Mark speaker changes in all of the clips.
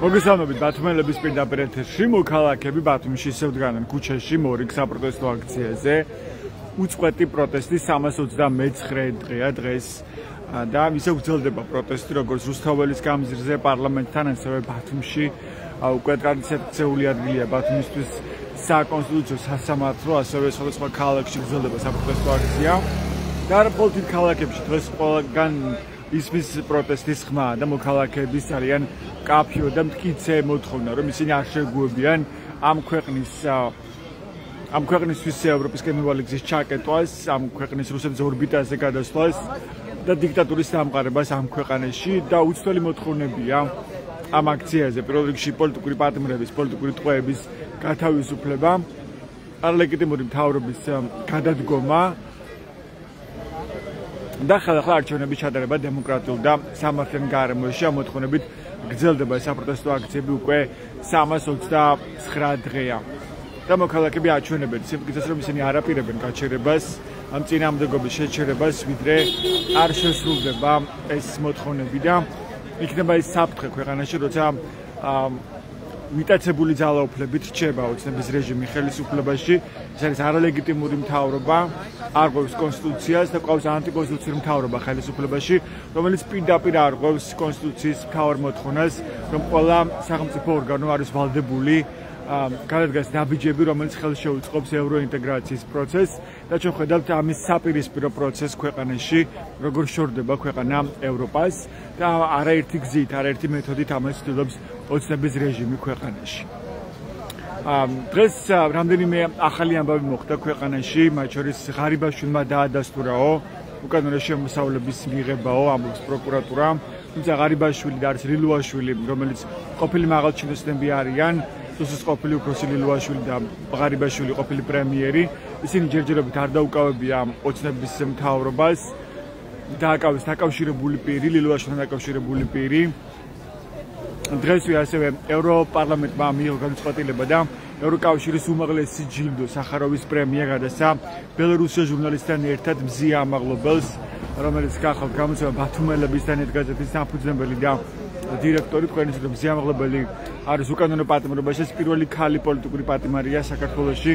Speaker 1: მოგესალმებით ბათუმელების პირდაპირ ეთერში მოქალაქეები ბათუმში ისევ დგანან ქუჩაში მორიგ საპროტესტო აქციაზე. უწყვეტი პროტესტი 329 დღეა დღეს და ისევ გრძელდება პროტესტი როგორც რუსთაველის გამზირზე პარლამენტთან ასევე ბათუმში უკვე ტრადიციად ქცეული ადგილია ბათუმისთვის საკონსტიტუციო სასამართლო ასევე სხვადასხვა ქალაქში გრძელდება საპროტესტო აქცია და პოლიტიკურ ქალაქებში დღეს ყველგან ისმის პროტესტის ხმა და მოქალაქეების ძალიან კაფიო და მტკიცე მოთხოვნა რომ ისინი არ შეგუებიან ამ ქვეყნისთვის ევროპის კენმოვალი გზის ჩაკეტვას, ამ ქვეყნის რუსეთის ორბიტაზე გადასვლას და დიქტატურის დამყარებას ამ ქვეყანაში და უცვლელი მოთხოვნებია ამ აქციაზე პირველ რიგში პოლიტიკური პარტნიორების, პოლიტიკური ტყვეების გათავისუფლება, არალეგიტიმური მთავრობის გადადგომა და ხელახლა არჩევნების ჩატარება დემოკრატიულ და სამართლიან გარემოში. ამ მოთხოვნებით გრძელდება საპროტესტო აქციები უკვე 329 დღეა. და მოქალაქეები აჩვენებენ სიმტკიცეს რომ ისინი არ აპირებენ გაჩერებას, ამ წინააღმდეგობის შეჩერებას, ვიდრე არ შესრულდება ეს მოთხოვნები და იქნება ის საფრთხე ქვეყანაში, როცა მიტაცებული ძალაუფლებით რჩება ოცნების რეჟიმი ხელისუფლებაში, ეს არის არალეგიტიმური მთავრობა, არ ყვევს კონსტიტუციას და ყავს ანტიკონსტიტუციური მთავრობა ხელისუფლებაში, რომელიც პირდაპირ არ ყვევს კონსტიტუციის მთავარ მოთხოვნას, რომ ყველა სახელმწიფო ორგანო არის ვალდებული გადადგას ნაბიჯები, რომელიც ხელს შეუწყობს ევროინტეგრაციის პროცესს და ჩვენ ხედავთ ამის საპირისპირო პროცესს ქვეყანაში, როგორ შორდება ქვეყანა ევროპას და არაერთი გზით, არაერთი მეთოდით ამას ცდილობს ოცნების რეჟიმი ქვეყანაში. დღეს რამდენიმე ახალი ამბავი მოხდა ქვეყანაში, მათ შორის ღარიბაშვილმა დაადასტურაო უკანონო შემოსავლების მიღებაო, ამბობს პროკურატურა. თუმცა ღარიბაშვილი და არის ლილუაშვილი, რომელიც ყოფილი მაღალჩინოსნები არიან, სუსის ყოფილი უფროსი ლილუაშვილი და ღარიბაშვილი ყოფილი პრემიერი, ისინი ჯერჯერობით არ დაუკავებია ოცნების მთავრობას, დააკავეს დაკავშირებული პირი, ლილუაშვილთან დაკავშირებული პირი. დღესვე ასევე ევროპარლამენტმა მიიღო გადაწყვეტილება და ევროკავშირის უმაღლესი ჯილდო სახაროვის პრემია გადასცა ბელორუსის ჟურნალისტთან ერთად მზია ამაღლობელს, რომელიც გახავთ გამოცემა ბათუმელების გაზეთის საფუძვლებელი და დირექტორი. თქვენთვის რომ მზია ამაღლობელი არის უკანონო პატიმრობაში პირველი ქალი პოლიტიკური პატიმარია საქართველოში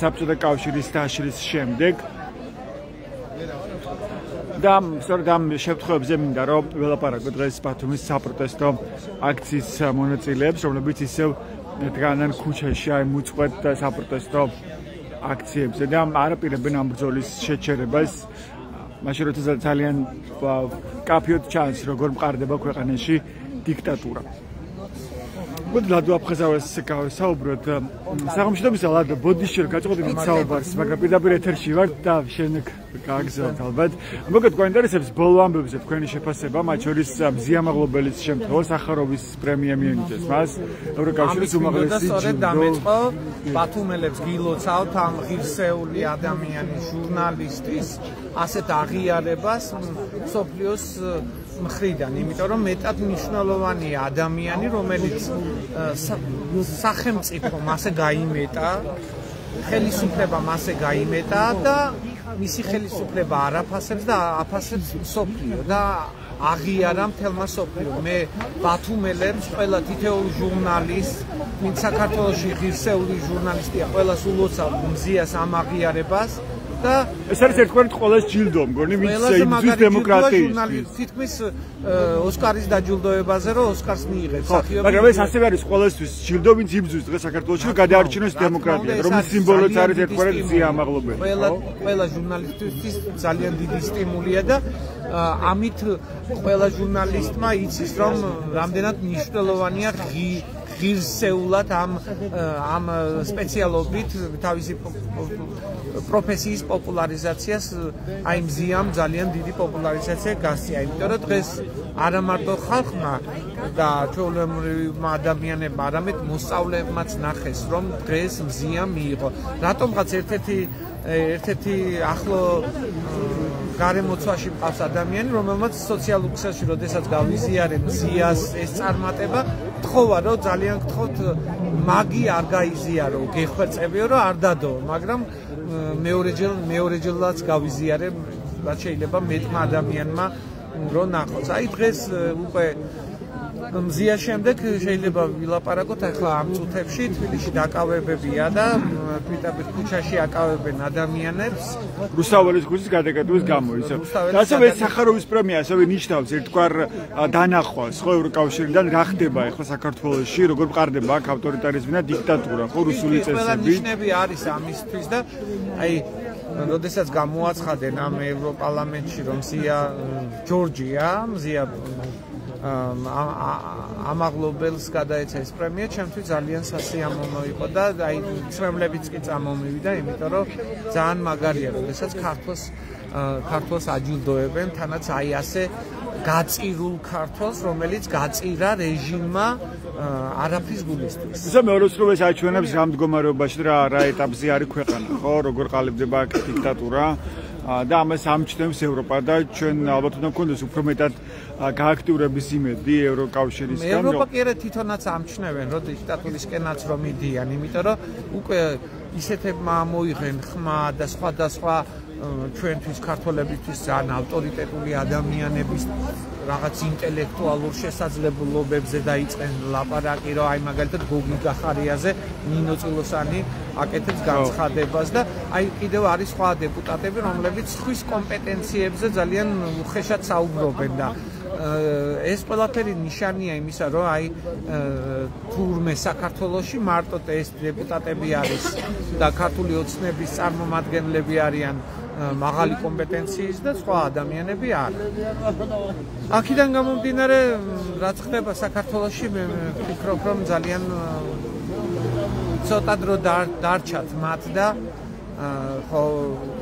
Speaker 1: საბჭოთა კავშირის დაშლის შემდეგ. და სწორედ ამ შემთხვევებზე მინდა რომ ველაპარაკო დღეს ბათუმის საპროტესტო აქციის მონაწილეებს, რომლებიც ისევ დგანან ქუჩაში აი უწყვეტ საპროტესტო აქციებზე და არ აპირებენ ამ ბრძოლის შეჩერებას, მაშინ როცა ძალიან კაფიოდ ჩანს როგორ მყარდება ქვეყანაში დიქტატურა. მოდი ლადო აფხაზავას გავესაუბროთ. საღამოშიდობის ლადო ბოდიში გაწყვეტილ საუბარს, მაგრამ პირდაპირ ეთერში ვარ და შემდეგ გააგზავნოთ ალბათ. მოგეთ გვაინტერესებს ბოლო ამბებზე თქვენი შეფასება, მათ შორის მზია ამაღლობელის შემთხვევა, სახაროვის პრემია მიენიჭეს მას, ევროკავშირის უმაღლესი ჯილდო.
Speaker 2: დამეწყო ბათუმელებს გილოცავთ ამ ღირსეული ადამიანის, ჟურნალისტის ასეთ აღიარებას მსოფლიოს მხრიდან, იმიტომ რომ მეტად მნიშვნელოვანი ადამიანი, რომელიც სახელმწიფო მასე გაიმეტა, ხელისუფლება მასე გაიმეტა და მისი ხელისუფლება არ აფასებს და აფასებს მსოფლიო და აღიარა მთელმა მსოფლიო. მე ბათუმელებს ყველა თითოეულ ჟურნალისტს, ვინც საქართველოში ღირსეული ჟურნალისტია, ყველას ულოცავ მზიას ამ აღიარებას. და
Speaker 1: ეს არის ერთგვარად ყოველს ჯილდო, მგონი, ვინც იბრძვის დემოკრატიის.
Speaker 2: თითქმის ოსკარის დაჯილდოებაზე, რომ ოსკარს მიიღებს მსახიობი.
Speaker 1: მაგრამ ეს ასევე არის ყოველთვის ჯილდო, ვინც იბრძვის დღეს საქართველოში, რომ გადაარჩინოს დემოკრატია, რომლის სიმბოლოც არის ერთგვარად მზია ამაღლობელი.
Speaker 2: ყველა ჟურნალისტისთვის ძალიან დიდი სტიმულია და ამით ყველა ჟურნალისტმა იცის, რომ რამდენად მნიშვნელოვანია ღირსეულად ამ სპეციალობით თავისი პროფესიის პოპულარიზაციას აი მზიამ ძალიან დიდი პოპულარიზაცია გასწია, იმიტომ რომ დღეს არა მარტო ხალხმა და ჩვეულებრივმა ადამიანებმა, არამედ მოსწავლეებმაც ნახეს, რომ დღეს მზიამ მიიღო. რატომღაც ერთ-ერთი ახლო გარემოცვაში მყავს ადამიანი, რომელმაც სოციალურ ქსელში, როდესაც გავიზიარებ მზიას ეს წარმატება, თხოვა რომ ძალიან გთხოვთ მაგი არ გაიზიარო, გეხვერწებიო რომ არ დადო, მაგრამ მეორეჯერაც გავიზიარებ, რაც შეიძლება მეტმა ადამიანმა რომ ნახოს. აი დღეს უკვე მზია შემდეგ შეიძლება ვილაპარაკოთ ახლა ამ წუთებში თბილისში დაკავებებია და თვითონ ქუჩაში აკავებენ ადამიანებს
Speaker 1: რუსთაველის ქუჩის გადაკეთების გამო ისე. და ასევე სახაროვის პრემია ასევე ნიშნავს ერთგვარ დანახვას ხო ევროკავშირიდან რა ხდება ახლა საქართველოში როგორ მყარდება აქ ავტორიტარიზმი და დიქტატურა ხო რუსული წესები.
Speaker 2: ყველა ნიშნები არის ამისთვის და აი როდესაც გამოაცხადნენ ამ ევროპარლამენტში რომ მზია ამაღლობელს გადაეცა ეს პრემია, ჩემთვის ძალიან სასიამოვნო იყო და აი ცნობლებიც კი წამომივიდა, იმიტომ რომ ძალიან მაგარია, როდესაც ქართლს აჯილდოებენ, თანაც აი ასე გაწირულ ქართლს, რომელიც გაწირა რეჟიმმა არაფრის გულისთვის.
Speaker 1: ისე მეორე სრულ ეს აჩვენებს რა მდგომარეობაში და რა ეტაპზე არის ქვეყანა, ხო, როგორ ყალიბდება აქ დიქტატურა. და ამას ამჩნევს ევროპა და ჩვენ ალბათ უნდა გქონდეს უფრო მეტად გააქტიურების იმედი ევროკავშირისგან.
Speaker 2: ევროპა კი არა თვითონაც ამჩნევენ, რომ დიქტატურისკენაც რომ მიდიან, იმიტომ რომ უკვე ისეთებმა მოიღენ ხმა და სხვადასხვა ჩვენთვის ქართველებისთვის ძალიან ავტორიტეტული ადამიანების რაღაც ინტელექტუალურ შესაძლებლობებზე დაიწყენ ლაპარაკი, რომ აი მაგალითად გოგი გახარიაზე ნინო წილოსანი აკეთებს განცხადებას და აი კიდევ არის სხვა დეპუტატები, რომლებიც ხვის კომპეტენციებზე ძალიან უხეშად საუბრობენ და ეს ყველაფერი ნიშანია იმისა, რომ აი თურმე საქართველოში მარტო ეს დეპუტატები არის და ქართული ოცნების წარმომადგენლები არიან მაღალი კომპეტენციის და სხვა ადამიანები არ. აქედან გამომდინარე, რაც ხდება საქართველოში, მე ვფიქრობ, რომ ძალიან ცოტა დრო დარჩათ მათ და ხო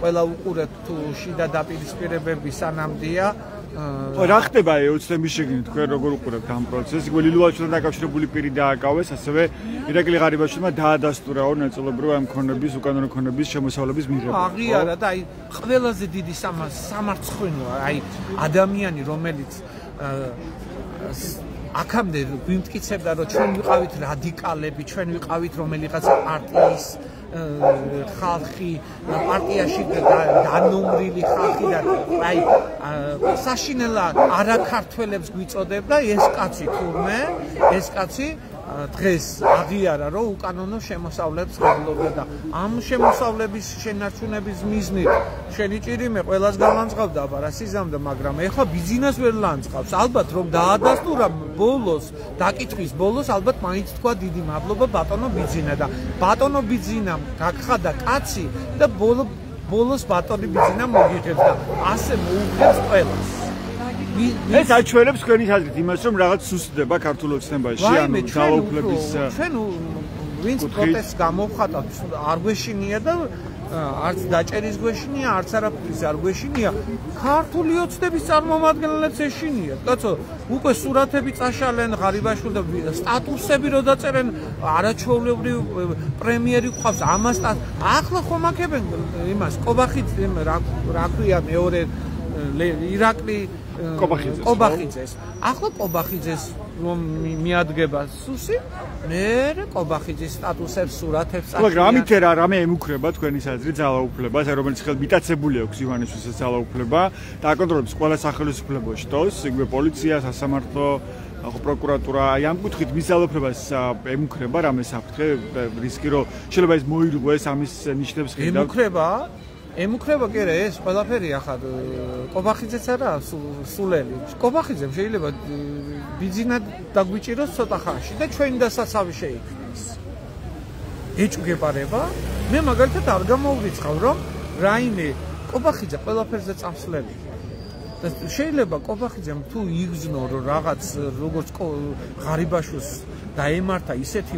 Speaker 2: ყველა უყურებთ თუ შიდა დაპირისპირებები სანამდეა.
Speaker 1: რა ხდება ოცნების შეგნით თქვენ როგორ უყურებთ ამ პროცესს? იგვე ლილუაჩთან დაკავშირებული პირი დააკავეს, ასევე ირაკლი ღარიბაშვილმა დაადასტურა ნაწილობრივ ამ ქონების, უკანონო ქონების შემოსავლების მიღება.
Speaker 2: აღიარა და აი ყველაზე დიდი სამარცხვინოა, აი ადამიანი, რომელიც აქამდე ვიმტკიცებდა, რომ ჩვენ ვიყავით რადიკალები, ჩვენ ვიყავით რომელიღაცა პარტიის ხალხი, პარტიაში დანომრილი ხალხი და აი საშინელად არაქართველებს გვიწოდებდა ეს კაცი თურმე, ეს კაცი დღეს აღიარა, რომ უკანონო შემოსავლებს ღებულობდა და ამ შემოსავლების შენარჩუნების მიზნით შენი ჭირიმე ყველას განლანძღავდა აბარასიზამდა, მაგრამ ეხლა ბიზნეს ვერ ლანძღავს. ალბათ რომ დაადასტურა ბოლოს, დაკითხვის ბოლოს ალბათ მაინც თქვა დიდი მადლობა ბატონო ბიზინა და ბატონო ბიზინამ გაგხადა კაცი და ბოლოს ბატონი ბიზინა მოგიღებს და ასე მოუღებს ყველას.
Speaker 1: ეს აჩვენებს თქვენი აზრით იმას, რომ რაღაც სუსტდება ქართულ ოცნებაში, ანუ ძალაუფლების
Speaker 2: ჩვენ ვინც პროტესტს გამოვხატავთ, არ გვეშინია და არც დაჭერის გვეშინია, არც არაფრის არ გვეშინია. ქართული ოცნების წარმომადგენლებს ეშინიათ. კაცო, უკვე სურათები წაშალენ ღარიბაშვილ და სტატუსები რო დაწერენ, არაჩვეულებრივ პრემიერი ყავს ამას. ახლა ხომ აქებენ იმას, კობახიძე, რა ქვია მეორე ირაკლი კობახიძეს. ახლა კობახიძეს რომ მიადგება სუსი, მე კობახიძის სტატუსებს, სურათებს წაშალენ.
Speaker 1: მაგრამ ამით რამე ემუქრება თქვენის აზრით ძალაუფლებას, რომელიც ხელმიტაცებული აქვს ივანიშვილის ძალაუფლება და აკონტროლებს ყველა სახელმწიფო შტოს, იგივე პოლიცია, სასამართლო, პროკურატურა. აი ამ კუთხით მის ძალაუფლებას ემუქრება რამე საფრთხე, რისკი რომ შეიძლება ეს მოირღვეს ამის ნიშნებს ხედავთ.
Speaker 2: ემუქრება კი არა ეს ყველაფერი ახლა კობახიძეც არა სულელი. კობახიძემ შეიძლება ბიზინა დაგვიჭიროს ცოტა ხანში და ჩვენი დასაცავი შეიქმნას. ეჭვგებარება, მე მაგალითად არ გამოვრიცხავ, რომ რაიმე კობახიძე ყველაფერზე წამსვლელი. და შეიძლება კობახიძემ თუ იგზნო რომ რაღაც როგორც ღარიბაშვილს დაემართა ისეთი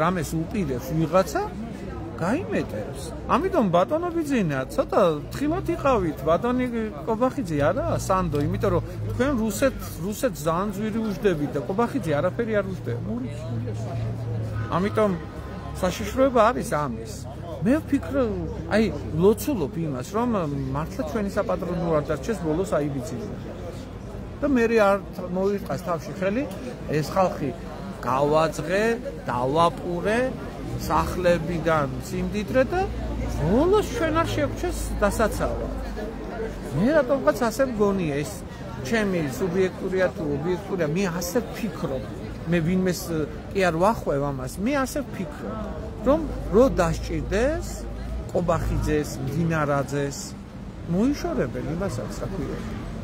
Speaker 2: რამეს უპირებს ვიღაცა გაიმეტებს. ამიტომ ბატონო ბიზინა, ცოტა თხილად იყავით, ბატონი კობახიძე არა, სანდო, იმიტომ რომ თქვენ რუსეთს ძალიან ძვირი უждებით და კობახიძე არაფერი არ უждება. ამიტომ საშიშროება არის ამის. მე ვფიქრობ, აი, ლოცულობ იმას, რომ მართლა ჩვენი საპატრონო არ დარჩეს ბოლოს აი ბიძინა. და მე არ მოვიწყას თავში ხელი, ეს ხალხი გავაძღე, დავაპურე სახლებიდან სიმდიდრე და ბოლოს ჩვენ არ შევჩეს დასაცავად. მე რატომღაც ასე მგონია ეს ჩემი სუბიექტურია თუ ობიექტურია, მე ასე ვფიქრობ. მე ვინმეს კი არ ვახვევ ამას, მე ასე ვფიქრობ, რომ რო დასჭირდეს ყობახიძეს, მდინარაძეს, მოიშორებენ იმასაც, რა ქვია,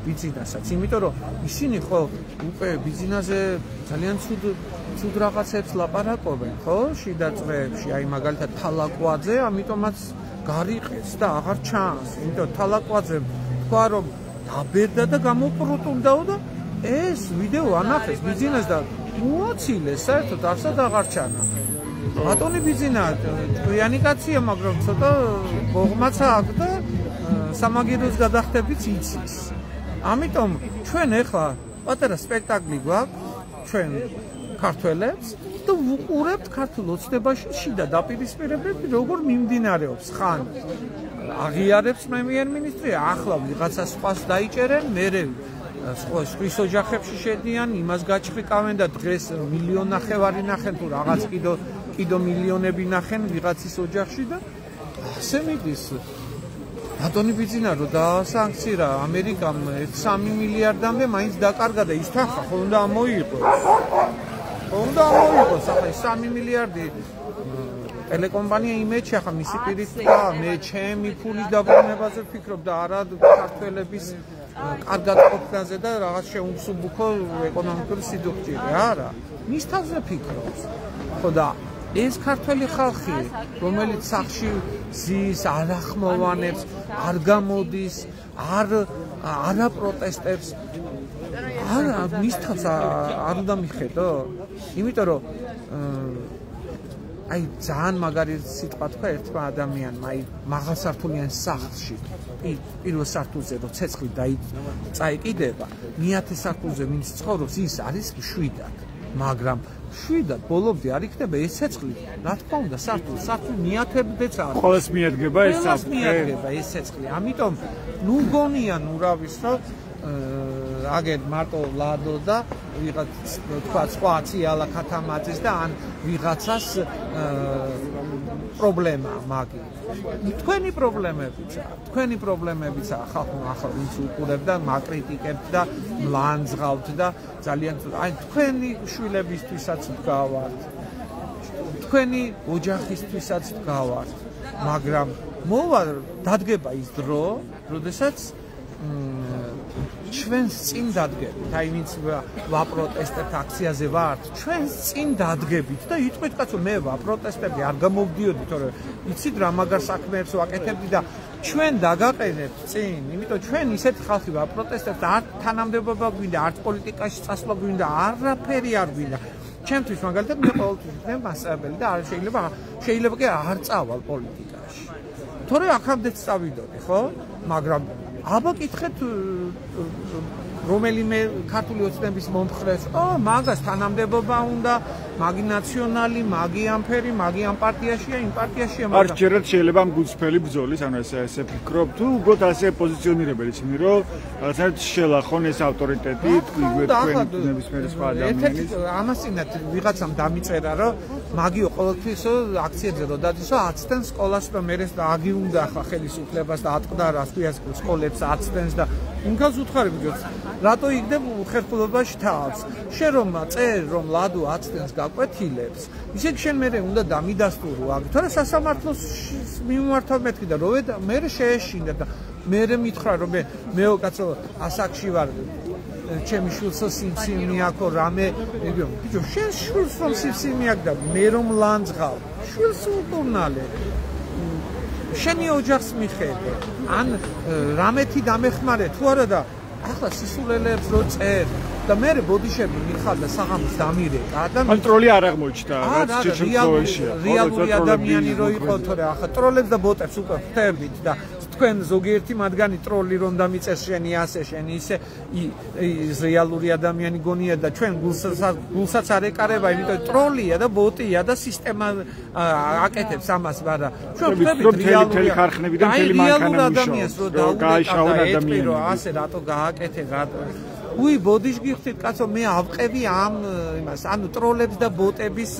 Speaker 2: ბიძინასაც, იმიტომ რომ ისინი ხო უკვე ბიძინაზე ძალიან ცუდ რაღაცებს ლაპარაკობენ, ხო, შიდა წრეებში, აი მაგალითად თალაკვაძე, ამიტომაც გარიყეს და აღარ ჩანს, იმიტომ თალაკვაძე თქვა რომ დაბერდა და გამოპრუტუნდაო და ეს ვიდეო ანახეს ბიძინას და მოაცილეს, საერთოდ არსად აღარ ჩანა. ბატონი ბიძინა ჭკვიანი კაცია, მაგრამ ცოტა გოღმაცა აქვს და სამაგიეროს გადახდებით იცის. ამიტომ ჩვენ ახლა პატარა სპექტაკლი გვაქვს ჩვენ ქართველებს და ვუყურებთ ქართულ ოცნებაში შიდა დაპირისპირებები როგორ მიმდინარეობს ხან აღიარებს პრემიერ-მინისტრი, ახლა ვიღაცა სხვას დაიჭერენ, მერე სხვის ოჯახებში შედიან, იმას გაჭრიკავენ და დღეს მილიონნახევარი ნახენ თუ რაღაც კიდო მილიონები ნახენ ვიღაცის ოჯახში და ასე მიდის. ბატონი ბიძინა რო დაასანქცირა ამერიკამ 3 მილიარდამდე მაინც დაკარგა და ის თანხა ხო უნდა ამოიღოს. უნდა ამოიღოს, ახლა 3 მილიარდი ტელეკომპანია იმედში, ახლა მისი პირით და მე ჩემი ფულის დაბრუნებაზე ვფიქრობ და არა ქართველების კარგად ყოფნაზე და რაღაც შეუმსუბუქო ეკონომიკური სიდუქჭირე, არა. მის თავზე ფიქრობს. ხო და ეს ქართველი ხალხი, რომელიც სახში ზის, არ ახმოვანებს, არ გამოდის, არ აპროტესტებს, არა, მის თავს არ უნდა მიხედო? იმიტომ რომ აი ძალიან მაგარი სიტყვა თქვა ერთმა ადამიანმა, აი მაღალსართულიან სახლში პირველ სართულზე რო ცეცხლი წაიკიდება, მეათე სართულზე ვინც ცხოვრობს, ის არის მშვიდად, მაგრამ მშვიდად ბოლომდე არ იქნება ეს ცეცხლი, რა თქმა უნდა, სართულ მეათებდეც არის.
Speaker 1: ყოველს მიადგება ეს
Speaker 2: სახლი. ყოველს მიადგება ეს ცეცხლი. ამიტომ ნუ გონიან ურავის რომ აგერ მარტო ლადო და ვიღაც თქვა სხვა ციალა ქათამაძის და ან ვიღაცას პრობლემა მაგი. თქვენი პრობლემებიცაა ხალხმა ახლა ვინც უყურებდა, მაკრიტიკებთ და მლანძღავთ და ძალიან აი თქვენი შვილებისთვისაც ვგავართ. თქვენი ოჯახისთვისაც ვგავართ, მაგრამ მოვა დადგება ის დრო, როდესაც ჩვენს წინ დადგებით, აი ვინც ვაპროტესტებთ აქციაზე ვართ, ჩვენს წინ დადგებით და იტყვით კაცო მე ვაპროტესტებდი, არ გამოვდიოდი, თორე იცით რა მაგარ საქმეებს ვაკეთებდი და ჩვენ დაგაყენებთ წინ, იმიტომ ჩვენ ისეთ ხალხი ვაპროტესტებთ, არ თანამდებობა გვინდა, არც პოლიტიკაში წასვლა გვინდა, არაფერი არ გვინდა. ჩემთვის მაგალითად მე ყოველთვის ვიქნებ მასწავლებელი და არ შეიძლება კი არ წავალ პოლიტიკაში. თორე აქამდეც წავიდოდი, ხო? მაგრამ აბა კითხეთ რომელიმე ქართული ოცნების მომხრეს, მაგას თანამდებობა უნდა, მაგი ნაციონალი, მაგი ამფერი, მაგი ამ პარტიაშია, იმ პარტიაშია,
Speaker 1: მაგრამ არ ჯერად შეიძლება ამ გულწრფელი ბრძოლის, ანუ ესე ფიქრობ, თუ უგოთ ასე პოზიციონირებელი ისინი, რომ რაღაცა შელახონ ეს ავტორიტეტი, თქვენ ნებისმიერი სხვა ადამიანის.
Speaker 2: ამასინათ ვიღაცამ დამიწერა, რომ მაგიო ყოველთვისო აქციებზე რო დადისო, აცდენს სკოლას და მერეს და აგი უნდა ახლა ხელისუფლებას და ატყდა რას ქვიას სკოლებს აცდენს და იმგავს უთხარი ბიჭო, რატო იგდებ ხერხულობაში თავს? შენ რომ წერ რომ ლადო აცდენს გაკვეთილებს, ისე შენ მერე უნდა დამიდასტურო აგი. თორე სასამართლოს მიმართავ მეთქი და როვე და მერე შეეშინდა და მერე მითხრა რომ მეო კაცო ასაკში ვარ ჩემი შვილსო სიმსიმი აქო რამე ბიჭო შენ შვილს რომ სიმსიმი აქ და მე რომ ლანძღავ შვილს უკურნალე შენი ოჯახს მიხედე ან რამეთი დამეხმარე თუ არა და ახლა სისულელებს რო წერ და მე ბოდიშები მიხარ და საღამოს დამირეკა და
Speaker 1: კონტროლი არ აღმოჩნდა რაც ჩეჩნოვაშია
Speaker 2: რეალური ადამიანი რო იყო თორე ახლა ტროლებს და ბოტებს უკვე ხვდებით და თქვენ ზოგიერთი მათგანი ტროლი რომ დამიწერს შენი ასე შენი ისე ის რეალური ადამიანი გონია და ჩვენ გულსაც არ ეკარება, იმიტომ ტროლია და ბოტია და სისტემა აკეთებს ამას, მაგრამ ჩვენ ვხვდებით
Speaker 1: რეალური ხარხნები და მთელი მანქანა
Speaker 2: ადამიანს რომ გაიშავა ადამიანი ასე რატო გააკეთე უი ბოდიშ გიხდით კაცო მე ავყევი ამ იმას ანუ ტროლებს და ბოტების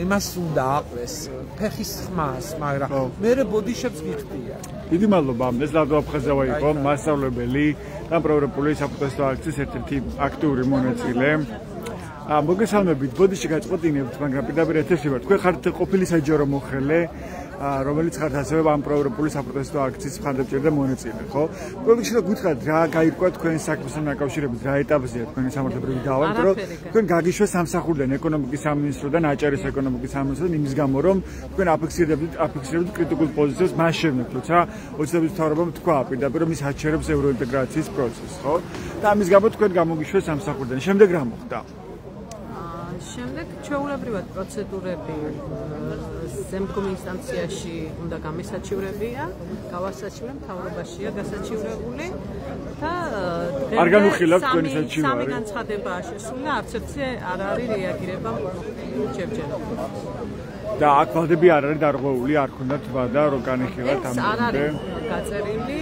Speaker 2: იმას უნდა აყრეს ფეხის ხმას მაგრამ მე ბოდიშებს გიხდია
Speaker 1: დიდი მადლობა ამ ლადო აფხაზავა იყო მასწავლებელი და პროევროპული საპროტესტო აქციის ერთ-ერთი აქტიური მონაწილე მოგესალმებით ბოდიში გაწყვეტინებთ მაგრამ პირდაპირ ეთერში ვარ თქვენ ხართ ყოფილი საჯარო მოხელე რომელიც ხართ ასევე ამ პროევროპული საპროტესტო აქციის მხარდამჭერი და მონაწილე, ხო? პროექტში რომ გითხრათ რა გაირკვა თქვენ საქმესთან დაკავშირებით, რა ეტაპზეა თქვენი სამართლებრივი დავა, იმიტომ რომ თქვენ გაგიშვეს სამსახურიდან ეკონომიკის სამინისტროდან, აჭარის ეკონომიკის სამინისტროდან იმის გამო, რომ თქვენ აფიქსირებთ კრიტიკულ პოზიციას მას შემდეგ, თუმცა ოცნების მთავრობამ თქვა პირდაპირ რომ ის აჩერებს ევროინტეგრაციის პროცესს, ხო? და ამის გამო თქვენ გამოგიშვეს სამსახურიდან. შემდეგ რა მოხდა?
Speaker 3: შემდეგ ჩვეულებრივად პროცედურები ზემდგომ ინსტანციაში უნდა გამესაჩივრებია, გავასაჩივრე მთავრობაშია გასაჩივრებული და
Speaker 1: არ განუხილავთ თქვენი საჩივარი.
Speaker 3: სამი განცხადებაა შესული და არც ერთზე არ არის რეაგირება ჯერჯერობით.
Speaker 1: და აქ ვალდები არ არის დარღვეული, არ ქონდათ ვადა რომ განიხილავთ ამ
Speaker 3: არ არის გაწერილი,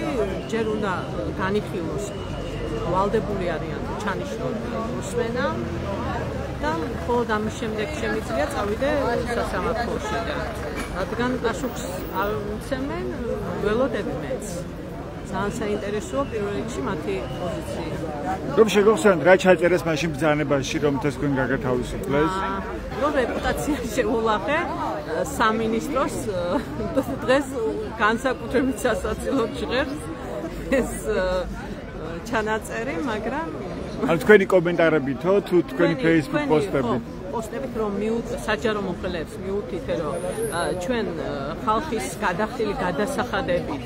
Speaker 3: ჯერ უნდა განიხილოს ვალდებული არიან ჩანიშნონ უსმენა და მხოლოდ ამის შემდეგ შემიძლია წავიდე სასამართლოში და რადგან პასუხს არ მცემენ ველოდები მეც ძალიან საინტერესოა პირველ რიგში მათი პოზიცია
Speaker 1: რომ შეგახსენებთ რა ჩაწერეს მაშინ ბრძანებაში რომ თქვენ გაგათავისუფლეს
Speaker 3: რომ რეპუტაცია შეულახე სამინისტროს დღეს განსაკუთრებით სასაცილოდ ჟღერს ეს ჩანაწერი მაგრამ
Speaker 1: ან თქვენი კომენტარებითო თუ თქვენი Facebook პოსტებით
Speaker 3: პოსტებით რომ საჯარო მოხელეებს მიუთითე რომ ჩვენ ხალხის გადახდილი გადასახადებით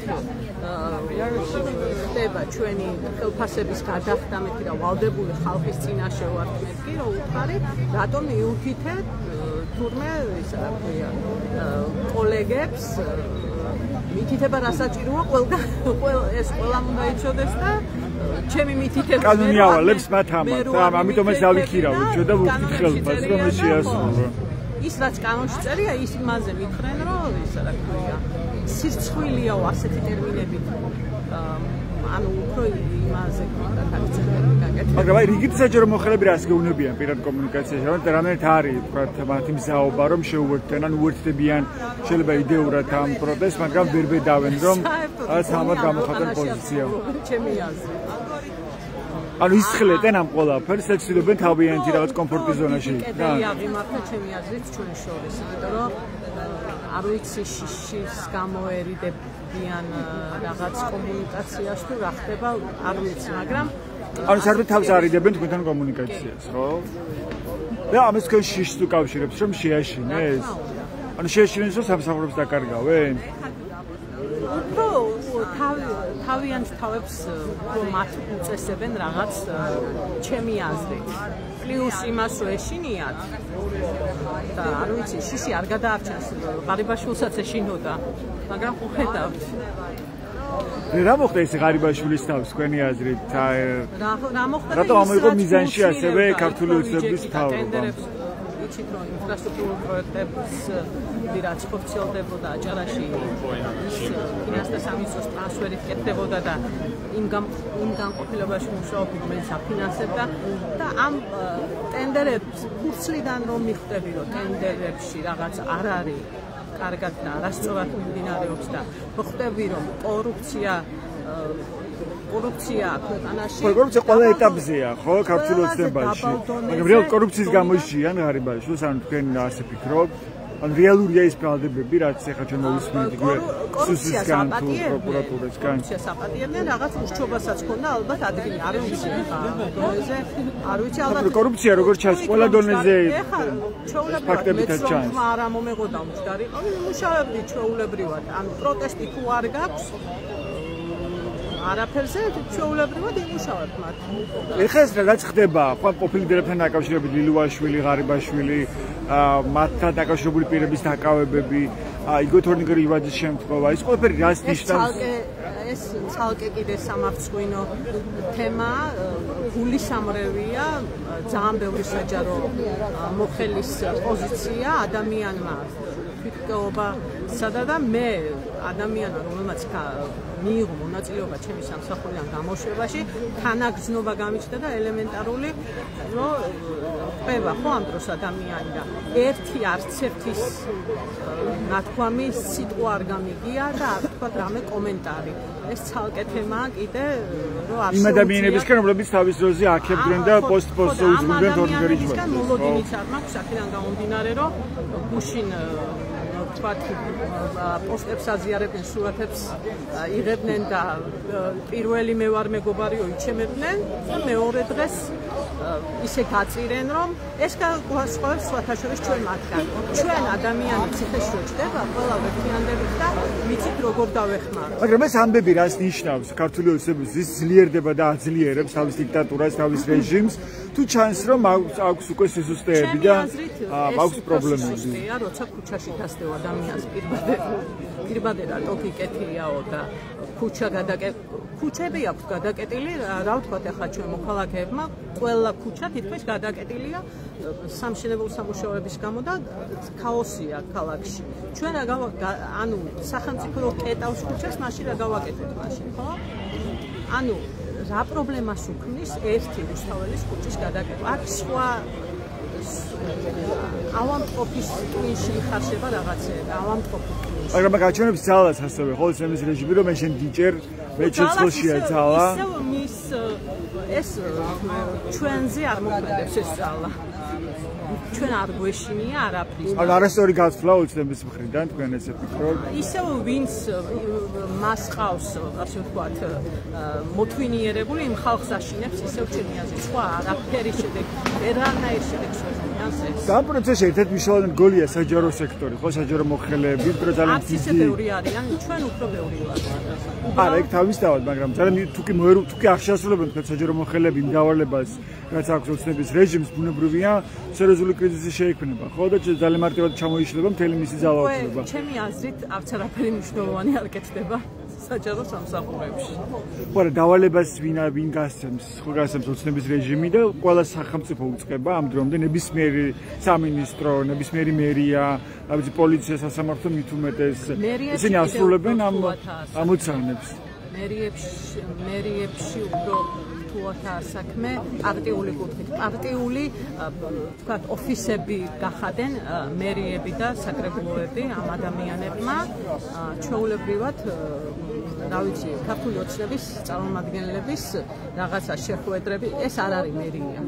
Speaker 3: ხდება ჩვენი ხელფასების გადახდა მეთქი და ვალდებული ხალხის წინაშე ვართ მეთქი რომ უთხარი რატომ მიუთითე თურმე ისა რა ქვია კოლეგებს მითითება რა საჭიროა ეს ყველამ უნდა იცოდეს და ჩემი მითითება
Speaker 1: კანონიავალებს მათ ამიტომაც დავიქირავეთ ჩვენ და ვუხდით ხელფას რომ ეს შეასრულო
Speaker 3: ის რაც კანონში წერია ის იმაზე მითხრენ რომ ისა რა ქვია სირცხვილიაო ასეთი ტერმინებით ანუ უფრო იმაზე გაკეთებული გაკეთებული
Speaker 1: მაგრამ აი რიგით საჯარო მოხელები რას გეუნებიან პირად კომუნიკაციაში რომ რამდენად არის თქვათ მათი მზაობა რომ შეუერთდნენ ან უერთდებიან შეიძლება იდეურად ამ პროტესტს მაგრამ ვერ ბედავენ რომ სამად გამოხატენ პოზიცია
Speaker 3: ჩემი აზრით
Speaker 1: ანუ ისხლეტენ ამ ყველაფერს ეცდილობენ თავიანთი რაღაც კომფორტის ზონაში
Speaker 3: და აღიმართა ჩემი აზრით ჩვენ შორის იმიტომ რომ არ ვიცი შიშის გამოერიდებიან რაღაც კომუნიკაციას თუ რა ხდება არ ვიცი მაგრამ
Speaker 1: ანუ საერთოდ თავს არიდებენ თქვენთან კომუნიკაციას ხო და ამას თქვენ შიშს უკავშირებს რომ შეაშინეს ანუ შეაშინეს რომ სამსახურებს დაკარგავენ
Speaker 3: უფრო თავიანთ თავებს რომ მათ უწესებენ რაღაც ჩემი აზრით პლუს იმას რომ ეშინიათ და არ ვიცი შიში არ გადაარჩენს ღარიბაშვილსაც ეშინოდა მაგრამ ხო ხედავთ
Speaker 1: რა მოხდა ეს ღარიბაშვილის თავს თქვენი აზრით
Speaker 3: რა მოხდა
Speaker 1: რატომ ამოიღო მიზანში ასევე ქართული ოცნების მთავრობა
Speaker 3: იცით რომ ინფრასტრუქტურულ პროექტებს რაც ხორციელდებოდა აჭარაში ფინანსთა სამინისტროს ტრანსფერით კეთდებოდა და იმ განყოფილებაში მუშაობდით მე საფინანსებდა და ამ ტენდერებს ფურცლიდან რომ მიხვდები რომ ტენდერებში რაღაც არ არის კარგად და არასწორად მიმდინარეობს და ხვდები რომ კორუფცია ქვეყანაში
Speaker 1: კორუფცია ყველა ეტაპზეა ხო ქართულ ოცნებაში მაგრამ რეალ კორუფციის გამოიშიან ღარიბაშვილს ან თქვენ ასე ფიქრობთ ან რეალურია ის ბრალდებები რაც ახლა ჩვენ მოვისმენთ იგივე სუსისგან თუ პროკურატურისგან
Speaker 3: საპატიებდნენ რაღაც უშუალოსაც ქონდა ალბათ ადგილი არ ვიცი დონეზე არ ვიცი ალბათ
Speaker 1: კორუფცია როგორ ჩანს ყველა დონეზე
Speaker 3: ფაქტებითაც ჩანს არა მომეღოდა მჭდარი იმუშავებდი ჩვეულებრივად ანუ პროტესტი თუ არ გაქვს არაფერზე ჩვეულებრივად იმუშავებთ მათ.
Speaker 1: ეხლა ეს რაც ხდება, ხო ყოფილი დირექტორთან დაკავშირებით ლილუაშვილი, ღარიბაშვილი, მათთან დაკავშირებული პირების დაკავებები, იგივე თორნიკე ივაძის შემთხვევა, ის ყველაფერი რას ნიშნავს?
Speaker 3: ეს ცალკე კიდე სამარცხვინო თემა, გულისამრევია, ძალიან ბევრი საჯარო მოხელის პოზიცია ადამიანმა თვითმკვლელობასა და მე ადამიანმა რომელმაც მიიღო მონაწილეობა ჩემი სამსახურიდან გამოშვებაში, თანაგრძნობა გამიჩნდა და ელემენტარული რომ ყვება ხო ამ დროს ადამიანი და არც ერთის ნათქვამი სიტყვა არ გამიგია და არ თქვა რამე კომენტარი. ეს ცალკე თემაა კიდე რომ არ
Speaker 1: იმ ადამიანებისგან რომლებიც თავის დროზე აქებდნენ და პოსტ-პოსტზე უძღვნენ თორნიკე ივაძეს.
Speaker 3: მოლოდინიც არ მაქვს აქედან გამომდინარე რომ გუშინ თქვათ პოსტებს აზიარებდნენ, სურათებს იღებდნენ და პირველი მე ვარ მეგობარიო იჩემებდნენ და მეორე დღეს ისე გაწირენ რომ ეს გვასწავლებს სხვათაშორის ჩვენ მათგან. ჩვენ ადამიანი ციხეში ჩდება, ყველა ვერთიანდებით და ვიცით როგორ დავეხმაროთ.
Speaker 1: მაგრამ ეს ამბები რას ნიშნავს? ქართული ოცნების ძლიერდება და აძლიერებს თავის დიქტატურას, თავის რეჟიმს, თუ ჩანს რომ აქვს უკვე სიზუსტეები და აქვს პრობლემები.
Speaker 3: როცა ქუჩაში დასდევ ადამიანს პირბადედა ტოკი კეთიაო და ქუჩები აქვს გადაკეტილი, რა ვთქვათ ახლა ჩვენ მოქალაქეებმა, ყველა ქუჩა თითქმის გადაკეტილია სამშენებლო სამუშაოების გამო და ქაოსია ქალაქში. ჩვენ ანუ სახელმწიფო კეტავს ქუჩას, მაშინ რა გავაკეთოთ მაშინ, ხო? ანუ რა პრობლემას უქმნის ერთი რუსთაველის ქუჩის გადაკეთება? აქ სხვა ავამტყოფის ტვინში იხარშება რაღაცეები, ავამტყოფის ტვინში.
Speaker 1: მაგრამ გაჩვენებს ძალას ასევე, ხო, ეს რეჟიმი რომ მე შენ დიჯერ, მე ჩეცხლშია ძალა.
Speaker 3: ეს ჩვენზე არ მოქმედებს ეს ძალა. ჩვენ არ გვეშინია არაფრის.
Speaker 1: ანუ არასწორი გაცვლა ოცნების მხრიდან თქვენ ესე ფიქრობთ?
Speaker 3: ისევ ვინც მას ყავს, ასე ვთქვათ, მოთვინიერებული იმ ხალხს აშინებს ისევ ჩემი აზრით. სხვა არაფერი შედეგი, ვერანაირ შედეგს ვერ ნიშნავს ეს.
Speaker 1: ამ პროცესში ერთ-ერთი მნიშვნელოვანი გოლია საჯარო სექტორი, ხო, საჯარო მოხელეები, უფრო ძალიან
Speaker 3: დიდი. არც ისე ბევრი არიან, ჩვენ უფრო ბევრი ვართ.
Speaker 1: არა, ეგ თავისთავად, მაგრამ ძალიან თუ კი არ შეასრულებენ თქვენ საჯარო მოხელეები იმ დავალებას, რაც აქვს ოცნების რეჟიმს, ბუნებრივია, სერიოზული კრიზისი შეექმნება, ხო და ძალიან მარტივად ჩამოიშლება მთელი მისი ძალაუფლება.
Speaker 3: ჩემი აზრით, არც არაფერი მნიშვნელოვანი არ კეთდება საჯარო სამსახურებში.
Speaker 1: ხო, დავალებას ვინ გასცემს, ხო გასცემს ოცნების რეჟიმი და ყველა სახელმწიფო უწყება ამ დრომდე ნებისმიერი სამინისტრო, ნებისმიერი მერია, რაბიჯი პოლიცია, სასამართლო მით უმეტეს ისინი ასრულებენ ამ ამოცანებს. მერიებში უფრო რთულადაა საქმე პარტიული კუთხით. პარტიული, თქვათ, ოფისები გახადენ მერიები და საკრებულოები ამ ადამიანებმა, ჩვეულებრივად, რა ვიცი, ქართული ოცნების წარმომადგენლების რაღაცა შეხვედრები, ეს არ არის მერია.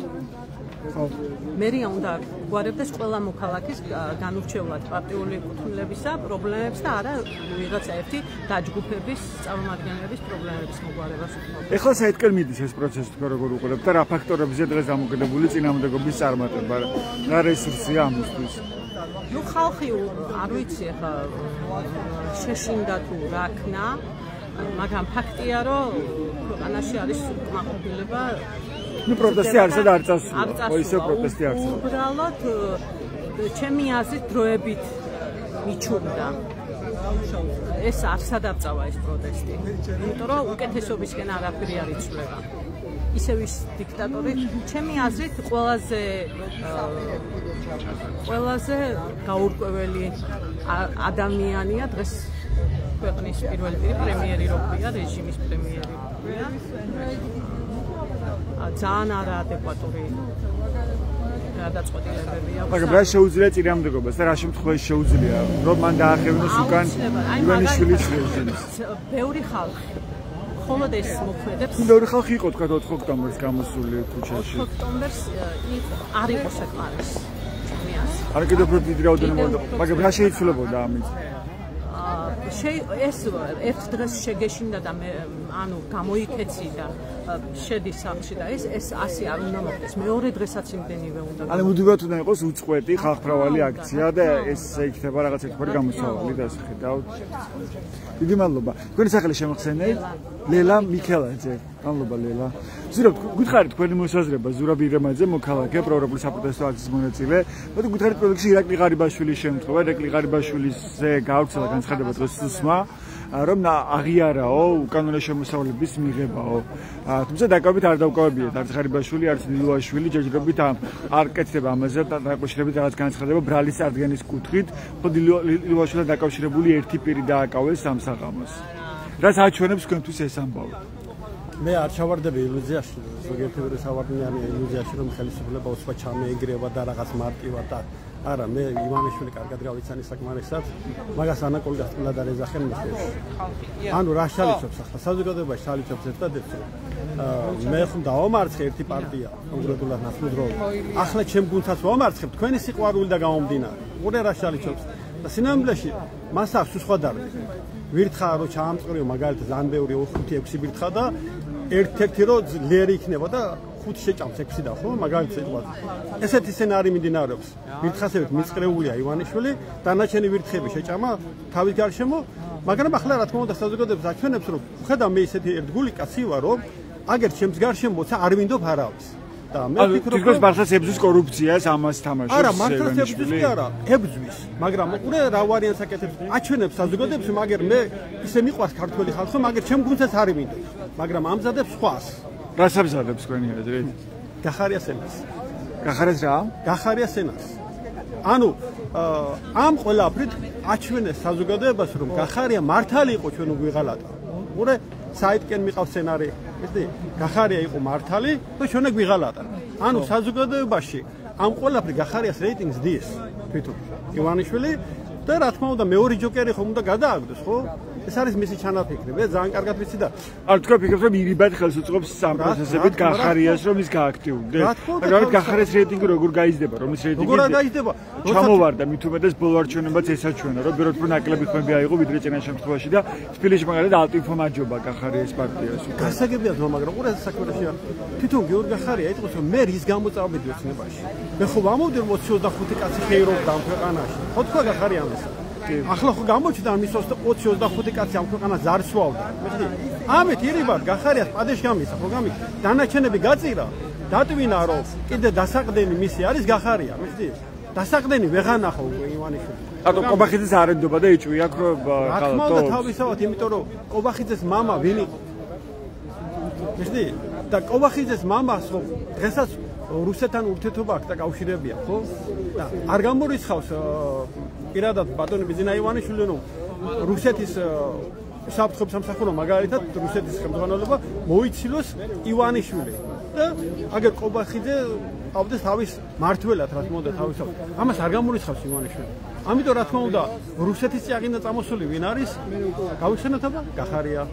Speaker 1: მერია უნდა გვარებდეს ყველა მოქალაქის განურჩევლად პარტიული კუთვნილებისა პრობლემებს და არა ვიღაცა ერთი დაჯგუფების წარმომადგენლების პრობლემების მოგვარებას უქმნობა. ეხლა საერთოდ მიდის ეს პროცესი თქვენ როგორ უყურებთ და რა ფაქტორებზეა დღეს დამოკიდებული წინააღმდეგობის წარმატება? რა რესურსია ამისთვის?
Speaker 3: ნუ ხალხი არ ვიცი ახლა შეშინდა თუ რა ქნა, მაგრამ ფაქტია რომ ქვეყანაში არის უკმაყოფილება.
Speaker 1: ნუ პროტესტი არცად არ წასულა, ხო ისე პროტესტი არცად.
Speaker 3: უბრალოდ ჩემი აზრით დროებით მიჩნდა. ეს არ სადავწავა ეს პროტესტი. იმიტომ რომ უკეთესობისკენ არაფერი არ იცვლება. ისევ ის დიქტატორი, ჩემი აზრით ყველაზე გაურკვეველი ადამიანია დღეს ქვეყნის პირველი პრემიერი როქვია, რეჟიმის პრემიერი როქვია. ძალიან არაადეკვატური გადაწყვეტილებები აქვს.
Speaker 1: მაგრამ რა შეუძლია წინააღმდეგობას და რა შემთხვევაში შეუძლია რომ მან დაახევინოს უკან ივანიშვილის რეჟიმს?
Speaker 3: ბევრი ხალხი მხოლოდ ეს მოქმედებს.
Speaker 1: ბევრი ხალხი იყო თქვა 4 ოქტომბერს გამოსული ქუჩაში.
Speaker 3: 4 ოქტომბერს არ იყო საკმარისი.
Speaker 1: არ კიდევ უფრო დიდი რაოდენობა, მაგრამ რა შეიცვლებოდა ამით?
Speaker 3: ეს ერთ დღეს შეგეშინდა და ანუ გამოიქეცი და შედის სახლში და ეს ასე არ უნდა მოხდეს. მეორე დღესაც იმდენივე უნდა.
Speaker 1: ანუ მუდმივად უნდა იყოს უწყვეტი ხალხმრავალი აქცია და ეს იქნება რაღაც ერთგვარი გამოსავალი და ასე ხედავთ. დიდი მადლობა. თქვენი სახელი შემოხსენეთ? ლელა მიქელაძე. მადლობა ლელა. ზურაბ, გითხარით თქვენი მოსაზრება ზურაბ ირემაძე, მოქალაქე, პროევროპული საპროტესტო აქციის მონაწილე. მოდი გითხარით პროექტში ირაკლი ღარიბაშვილის შემთხვევა, ირაკლი ღარიბაშვილიზე გავრცელა განცხადება დღეს სუსმა, რომ აღიარაო უკანონო შემოსავლების მიღებაო. თუმცა დაკავებით არ დავკავებიათ არც ღარიბაშვილი, არც ლილუაშვილი, ჯერჯერობით არ კეთდება ამაზე დაკავშირებით რაღაც განცხადება ბრალის წარდგენის კუთხით, ხოდი ლილუაშვილთან დაკავშირებული ერთი პირი დააკავეს სამსაღამოს. რაც აჩვენებს თქვენთვის ეს ამბავი.
Speaker 4: მე არ ჩავარდები ილუზიაში, ზოგიერთი ვერა სავარდნიანი ილუზიაში, რომ ხელისუფლება უსვა ჩამეიგრება და რაღაც მარტივად და არა, მე ივანიშვილი კარგად გავიცანი საკმარისად, მაგას ანაკოლი გასწულად არ ეძახენ მოსტეში. ანუ რა შალიცობს ახლა საზოგადოებაში შალიცობს ერთადერთი. მე ხომ დავამარცხე ერთი პარტია, კონკრეტულად ნაცნობროვი. ახლა ჩემ გუნდსაც ვამარცხებ, თქვენი სიყვარული და გამომდინარე. ყურე რა შალიცობს. და სინამდვილეში მას აქვს სხვა დარგი. ვირთხა რომ ჩაამწყრიო მაგალითად ძალიან ბევრი 5-6 ვირთხა და ერთ-ერთი რომ ძლიერი იქნება და 5 შეჭამს 6 და ხო მაგალითად იტყვა. ესეთი სცენარი მიმდინარეობს. ვირთხასებით მიწყრეულია ივანიშვილი, დანარჩენი ვირთხები შეჭამა თავის გარშემო, მაგრამ ახლა რა თქმა უნდა საზოგადოებას აჩვენებს რომ ხედავ მე ესეთი ერთგული კაცი ვარ რომ აგერ ჩემს გარშემოცა არ ვინდობ არავის. და მე ვფიქრობ
Speaker 1: რომ მართლაც ებზვის კორუფციას ამას თამაშობს.
Speaker 4: არა, მართლაც ებზვის კი არა, ებზვის. მაგრამ უყურე რა ვარიანტს აკეთებს. აჩვენებს საზოგადოებას, მაგრამ მე ისე მიყვარს ქართველი ხალხო, მაგრამ ჩემ გუნდსაც არ მინდო. მაგრამ ამზადებს სხვას.
Speaker 1: რას ამზადებს თქვენი აზრით?
Speaker 4: გახარიას ენას.
Speaker 1: გახარიას რა?
Speaker 4: გახარიას ენას. ანუ ამ ყველაფრით აჩვენეს საზოგადოებას, რომ გახარია მართალი იყო ჩვენ გვიღალატა. უყურე საიტკენ მიყავს სცენარი. იცი, გახარია იყო მართალი და ჩვენ გვიღალატა. ანუ საზოგადოებაში ამ ყველაფრი გახარიას რეიტინგს დის თვითონ ივანიშვილი და რა თქმა უნდა მეორე ჯოკერი ხომ უნდა გადააგდოს, ხო? ეს არის მისი ჩანაფიქრი. მე ძალიან კარგად ვიცი და
Speaker 1: არ თქვა ფიქრობ რომ ირიბად ხელს უწყობს სამ პროცესებით გახარიას რომ ის გააქტიურდეს. მაგრამ გახარიას რეიტინგი როგორ გაიზრდება, რომ ის რეიტინგი
Speaker 4: როგორ გაიზრდება?
Speaker 1: ჩამოვარდა მით უმეტეს ბოლო არჩევნებაც ესაჩვენა, რომ ბიროთ უფრო ნაკლები ხმები აიღო ვიდრე წინა შემთხვევაში და თბილისში მაგალითად ალტინფო მაჯობა გახარიას პარტიას.
Speaker 4: გასაგებია რომ მაგრამ ყურე საქმეშია თვითონ გიორგი გახარია იტყვის რომ მე რის გამო წავედი ოცნებაში. მე ხო ვამოვდი რომ 25 კაცი ხეირობდა ამ ქვეყანაში. ხო თქვა გახარია ამისა. ახლა ხო გამოჩნდა მის 20-25 კაცი ამ ქვეყანას ზარსვავდა. მეთქი, ამით ირიბად გახარიას პადეშ გამისა, ხო გამი დანაჩენები გაწირა, დატვინა რომ კიდე დასაყდენი მისი არის გახარია, მეთქი. დასაყდენი ვეღანახო ივანიშვილი.
Speaker 1: ატო კობახიძეს არ ენდობა და იჭვი აქ რომ
Speaker 4: რა თქმა უნდა თავისავად, იმიტომ რომ კობახიძეს მამა ვინ იყო? მეთქი, და კობახიძეს მამას ხო დღესაც რუსეთთან ურთიერთობა აქვს და კავშირებია, ხო? და არ გამორიცხავს პირადად ბატონი ბიზინა ივანიშვილი რომ რუსეთის საფრთხო სამსახურო მაგალითად რუსეთის ხელმძღვანელობა მოიცილოს ივანიშვილი და აგერ კობახიძე ავდეს თავის მართველად რა თქმა უნდა თავისავ ამას არ გამორიცხავს ივანიშვილი. ამიტომ რა თქმა უნდა რუსეთის წიაღინდა წამოსული ვინ არის? გავიხსენოთ აბა გახარია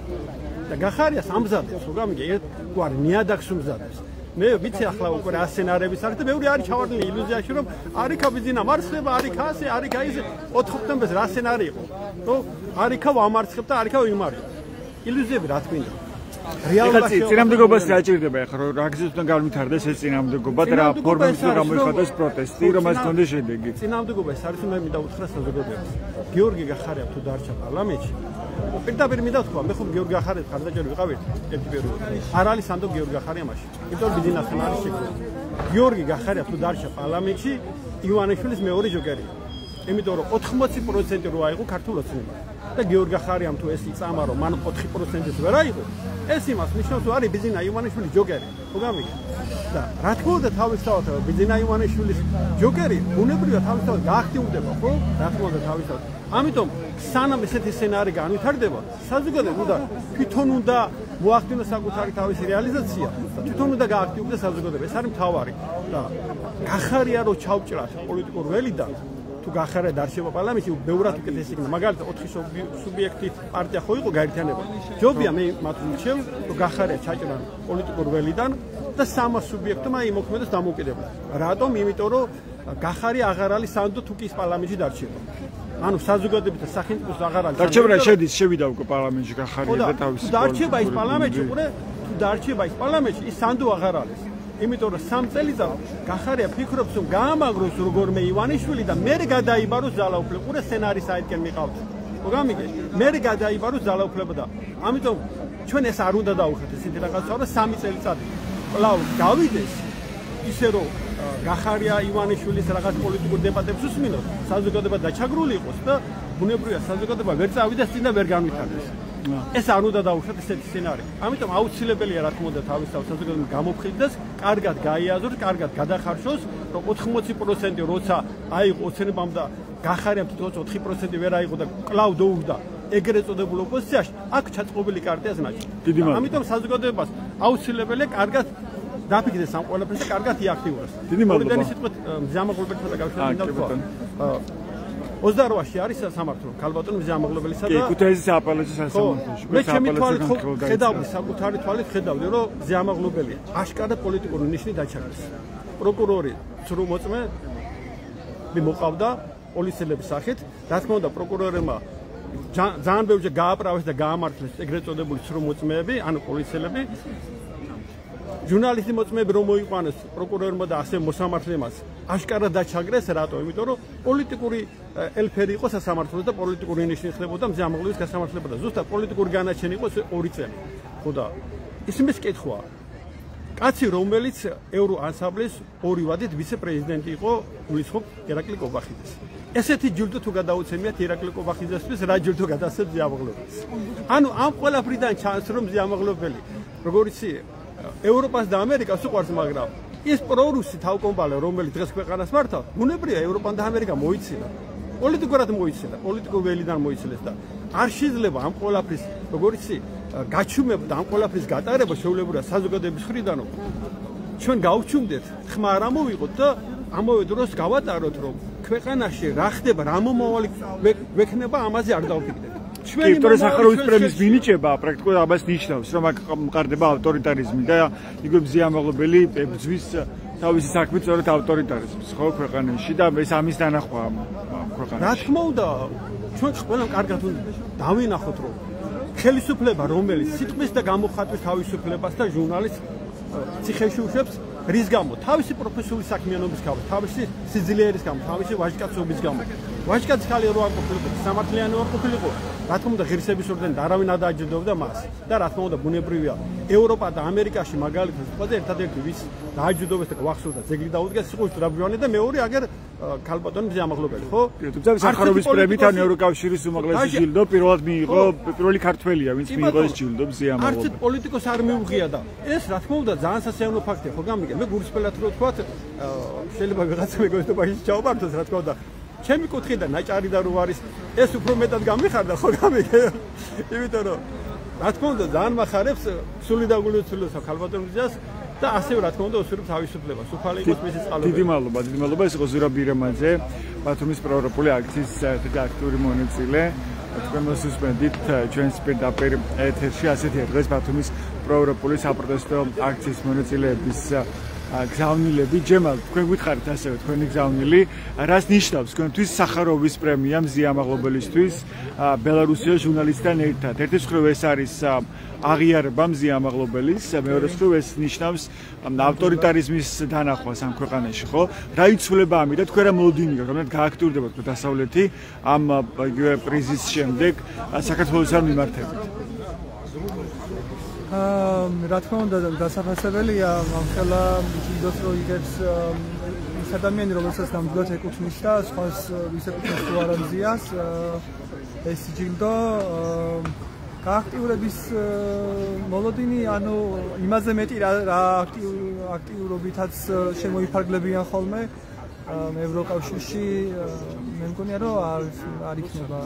Speaker 4: და გახარიას ამზადებს, ხო გამიგე ერთგვარ ნიადაგს უმზადებს. მე ვიცი ახლა უკვე რა სცენარების არის და ბევრი არის ჩავარდნილი ილუზიაში რომ არიქა ბიზინა მარცხება, არიქა ასე, არიქა ისე 4 ოქტომბერს რა სცენარი იყო? რომ არიქა ვამარცხებ და არიქა ვიმარჯვე. ილუზიები რა თქმა უნდა.
Speaker 1: რეალობაში წინამდებობას დაჭირდება ახლა რომ რა გზისთან განვითარდეს ეს წინამდებობა და რა ფორმით გამოიხატოს პროტესტი რომ მას კონდეს შედეგი.
Speaker 4: წინამდებობა ეს არის მე მინდა უთხრა საზოგადოებას. გიორგი გახარია თუ დარჩა პარლამენტში პირდაპირ მინდა თქვა, მე ხომ გიორგი გახარიას ხარდაჭერი ვიყავით ერთი პერიოდი. არ არის ამდენ გიორგი გახარია მაშინ. იმიტომ რომ ბიზნესთან არის შეკრება. გიორგი გახარია თუ დარჩა პარლამენტში ივანიშვილის მეორე ჯოკერია. იმიტომ რომ 80% რო აიღო ქართულ ოცნება. და გიორგი გახარიამ თუ ეს იწამა რომ მან 4%-ს ვერ აიღო, ეს იმას ნიშნავს რომ არის ბიზინა ივანიშვილის ჯოკერი. ხო გამიგე? და რა თქმა უნდა თავისთავად ბიზინა ივანიშვილის ჯოკერი უნებრივია თავისთავად გააქტიურდება, ხო? რა თქმა უნდა თავისთავად. ამიტომ სანამ ესეთი სცენარი განვითარდება, საზოგადოება უნდა თვითონ უნდა მოახდინოს საკუთარი თავის რეალიზაცია და თვითონ უნდა გააქტიურდეს საზოგადოება. ეს არის მთავარი. და გახარია რომ ჩავჭრათ პოლიტიკურ ველიდან თუ გახარია დარჩება პარლამენტში, ბევრად უკეთესი იქნება. მაგალითად 4 სუბიექტი პარტია ხო იყო გაერთიანება. ჯობია მე მათ ვუჩევ, რომ გახარია ჩაჭრან პოლიტიკურ ველიდან და 3 სუბიექტმა იმოქმედოს დამოუკიდებლად. რატომ? იმიტომ რომ გახარია აღარ არის სანდო თუ კი ის პარლამენტში დარჩება. ანუ საზოგადოებრივ და სახელმწიფოს აღარ არის.
Speaker 1: დარჩება შედის, შევიდა უკვე პარლამენტში გახარია და თავისი.
Speaker 4: დარჩება ის პარლამენტში, უყურე, თუ დარჩება ის პარლამენტში, ის სანდო აღარ არის. იმიტომ რომ 3 წელიწად გახარია ფიქრობს რომ გაამაგროს როგორმე ივანიშვილი და მე გადაიბაროს ძალაუფლება. უყურე სცენარი საიტკენ მიყავთ. ხო გამიგე? მე გადაიბაროს ძალაუფლება და ამიტომ ჩვენ ეს არ უნდა დავუხეთ ისეთი რაღაცა და 3 წელიწადი კვლავ გავიდეს ისე რომ გახარია ივანიშვილის რაღაც პოლიტიკურ დებატებს უსმინოთ საზოგადოება დაჩაგრული იყოს და ბუნებრივია საზოგადოება ვერ წავიდეს წინ და ვერ განვითარდეს ეს არ უნდა დავუხეთ ესეთი სცენარი ამიტომ აუცილებელია რა თქმა უნდა თავისთავად საზოგადოება გამოფხიზდეს კარგად გაიაზროს კარგად გადახარშოს რომ 80% როცა აიღო ოცნებამ და გახარიამ თვითონ 4% ვერ აიღო და კვლავ დაუხდა ეგრეთ წოდებულ ოპოზიციაში აქ ჩაწყობილი კარტია ზნაჭი ამიტომ საზოგადოებას აუცილებელია კარგად დაფიქრდეს ამ ყველაფერს და კარგად იაქტიუროს.
Speaker 1: დიდი მადლობა.
Speaker 4: ორდენის სიტყვით მზიამაღლებელთა და გავშენდა თქვა. 28-ში არის სამართლო ქალბატონ მზიამაღლებელისა და
Speaker 1: კი, ქუთაისის აპელაციის სასამართლოში.
Speaker 4: მე ჩემი თვალით ხედავდი, საკუთარი თვალით ხედავდი, რომ მზიამაღლებელია აშკარად პოლიტიკური ნიშნი დაჩაგდეს. პროკურორი ცრუმოწმე მოყავდა პოლიციელების სახით, რა თქმა უნდა პროკურორებმა ძალიან ბევრჯერ გააправეს და გაამართლეს ეგრეთ წოდებული ცრუმოწმეები, ანუ პოლიციელები ჟურნალისტი მოწმეები რომ მოიყვანეს პროკურორმა და ასე მოსამართლემაც აშკარად დაჩაგრეს რატო? იმიტომ რომ პოლიტიკური ელფერი იყო სასამართლოს და პოლიტიკური ნიშნი ხდებოდა მზიამაღლების გასამართლება და ზუსტად პოლიტიკური განაჩენი იყო 2 წელი. ხო და ისმის კითხვა. კაცი რომელიც ევროანსამბლეს 2 ვადით ვიცე-პრეზიდენტი იყო გულისხმობ ერაკლი კობახიძეს. ესეთი ჯილდო თუ გადაუცემიათ ერაკლი კობახიძესთვის რა ჯილდო გადასცემს მზიამაღლებას. ანუ ამ ყველაფრიდან ჩანს რომ მზიამაღლებელი როგორც ევროპას და ამერიკას უყვარს, მაგრამ ის პრორუსი თავკომბალე, რომელიც დღეს ქვეყანას მართავს, ბუნებრივია ევროპამ და ამერიკამ მოიცინა. პოლიტიკურად მოიცინა, პოლიტიკურ ველიდან მოიცილეს და არ შეიძლება ამ ყველაფრის, როგორც გაჩუმება და ამ ყველაფრის გატარება შეუძლებელია საზოგადოების მხრიდან, რომ ჩვენ გავჩუმდეთ, ხმა არ ამოვიღოთ და ამავე დროს გავატაროთ, რომ ქვეყანაში რა ხდება, რა მომავალი ვექნება, ამაზე არ დავფიქრდეთ.
Speaker 1: ვიქტორე სახაროვის პრემიის მინიჭება პრაქტიკულად ამას ნიშნავს, რომ აქ მყარდება ავტორიტარიზმი და იგივე მზიამაღლებელი ბძვის თავისი საქმით სწორედ ავტორიტარიზმს, ხო, ქვეყანაში და ეს ამის დანახვა ქვეყანაში.
Speaker 4: რა თქმა უნდა, ჩვენ ყველამ კარგად უნდა დავინახოთ, რომ ხელისუფლება, რომელიც სიტყვის და გამოხატვის თავისუფლებას და ჟურნალისტს ციხეში უშვებს, რის გამო? თავისი პროფესიული საქმიანობის გამო, თავისი სიძლიერის გამო, თავისი ვაჟკაცობის გამო. ვაჟკაცი ხალი რო არ ყოფილიყო, სამართლიანი არ ყოფილიყო, რა თქმა უნდა ღირსების ორდენით არავინ ადააჯილდოვდა მას. და რა თქმა უნდა ბუნებრივია, ევროპა და ამერიკაში მაგალითად ყველაზე ერთადერთი ვის დააჯილდოვეს და გვახსოვდა ძეგლი დაუდგეს იყო ზურაბჟვანი და მეორე აგერ ქალბატონი მზიამაღლებელი, ხო?
Speaker 1: თუმცა სახაროვის პრემიით ან ევროკავშირის უმაღლესი ჯილდო პირველად მიიღო პირველი ქართველია, ვინც მიიღო ეს ჯილდო მზიამაღლებელი.
Speaker 4: არც პოლიტიკოს არ მიუღია და ეს რა თქმა უნდა ძალიან სასიამოვნო ფაქტია, ხო გამიგე? მე გულისხმობთ რო თქვა, შეიძლება ვიღაცა მეგობრებაში ჩაუბართოს, რა თქმა უნდა ჩემი კუთხიდან ნაჭარი და რო არის ეს უფრო მეტად გამიხარდა ხო გამიგე იმიტომ რომ რა თქმა უნდა ძალიან מחარებს სული და გულოცილოსა ქალბატონ მზიას და ასევე რა თქმა უნდა უსურვებს თავისუფლებას უფალი იყოს მისი წყალობი
Speaker 1: დიდი მადლობა ეს იყო ზურაბ ბირემაძე ბათუმის პროევროპული აქციის ერთ-ერთი აქტიური მონაწილე თქვენ მოსუსმენდით ჩვენს პირდაპირ ეთერში ასეთია დღეს ბათუმის პროევროპული საპროტესტო აქციის მონაწილეების გზავნილები ჯემალ თქვენ გითხარით ასევე თქვენი გზავნილი რას ნიშნავს თქვენთვის სახაროვის პრემია მზიამაღლობელისთვის ბელარუსიის ჟურნალისტთან ერთად ერთის მხრივ ეს არის აღიარება მზიამაღლობელის მეორე მხრივ ეს ნიშნავს ავტორიტარიზმის დანახვას ამ ქვეყანაში ხო რა იცვლება ამით და თქვენ რა მოლოდინია რომელად გააქტიურდება თქვენ დასავლეთი ამ იგივე პრიზის შემდეგ საქართველოსთან მიმართებით
Speaker 5: რა თქმა უნდა დასაფასებელია ამ ხელა ჯილდოს რო იგებს ის ადამიანი რომელსაც ნამდვილად ეკუთვნის და სხვას ვისეკუთვნის თუ არა მზიას ეს ჯილდო გააქტიურების მოლოდინი ანუ იმაზე მეტი რა აქტიურობითაც შემოიფარგლებიან ხოლმე ევროკავშირში მე მგონია რომ არ იქნება